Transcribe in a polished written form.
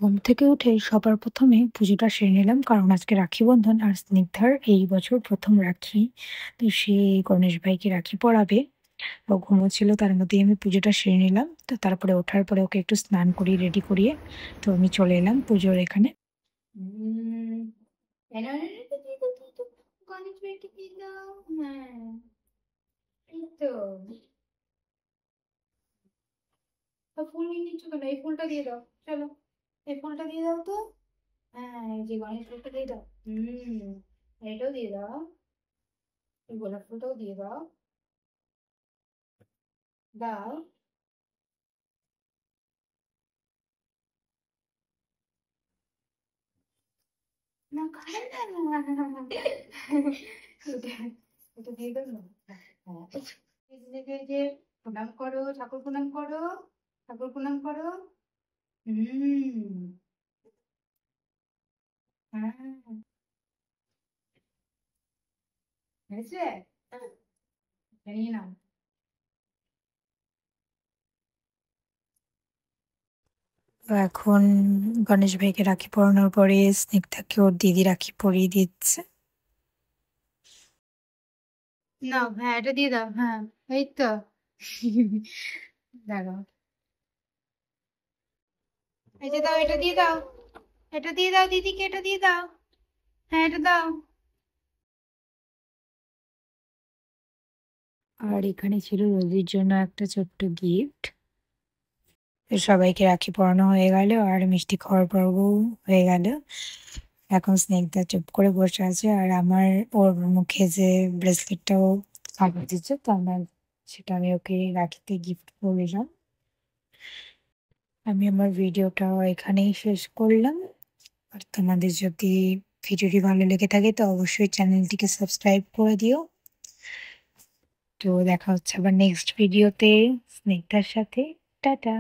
ঘুম থেকে উঠে সবার প্রথমে পুজোটা সেরে নিলাম, কারণ আজকে রাখি বন্ধন আর স্নিগ্ধার এই বছর প্রথম রাখি। তো সে গণেশ ভাইকে রাখি পরাবে। ও ঘুমোচ্ছিল, তার মধ্যেই আমি পুজোটা সেরে নিলাম। তো তারপরে ওঠার পরে ওকে একটু স্নান করিয়ে রেডি করিয়ে তো আমি চলে এলাম পুজোর এখানে। হুম, এনার এটা দিয়ে দাও, দিয়ে দাও। গণেশ ভাইকে দিয়ে দাও। হ্যাঁ, এই তো। তো ফুল নিয়ে নিচ্ছ কেন? এই ফুলটা দিয়ে দাও। চলো, এই ফুলটা দিয়ে দাও তো। হ্যাঁ, এই যে গণেশ ফুলটা দিয়ে দাও। এটাও দিয়ে দাও। এই গোলাপ ফুলটাও দিয়ে দাও। দাও। না, খাই না। এটা এটা দিয়ে দাও না। হ্যাঁ, এই যে প্রণাম করো, ঠাকুর প্রণাম করো, ঠাকুর প্রণাম করো। হুম। হ্যাঁ, হয়েছে? নিয়ে নাও। তো এখন গণেশ ভাইকে রাখি পরানোর পরে স্নিগ্ধাকে ওর দিদি রাখি পরিয়ে দিচ্ছে। নাও, হ্যাঁ, এটা দিয়ে দাও। হ্যাঁ, এই তো। দাঁড়াও। এই যে দাও, এটা দিয়ে দাও। এটা দিয়ে দাও দিদিকে, এটা দিয়ে দাও। হ্যাঁ, এটা দাও। আর এখানে ছিল রোজির জন্য একটা ছোট্ট গিফট। সবাইকে রাখি পরানো হয়ে গেল আর মিষ্টি খাওয়ার পর্বও হয়ে গেল। এখন স্নিগ্ধা চুপ করে বসে আছে, আর আমার ওর মুখে যে ব্রেসলেটটাও খাবার দিচ্ছে, তো সেটা আমি ওকে রাখিতে গিফট করলাম। আমি আমার ভিডিওটা এখানেই শেষ করলাম। আর তোমাদের যদি ভিডিওটি ভালো লেগে থাকে তো অবশ্যই চ্যানেলটিকে সাবস্ক্রাইব করে দিও। তো দেখা হচ্ছে আবার নেক্সট ভিডিওতে স্নিগ্ধার সাথে। টাটা।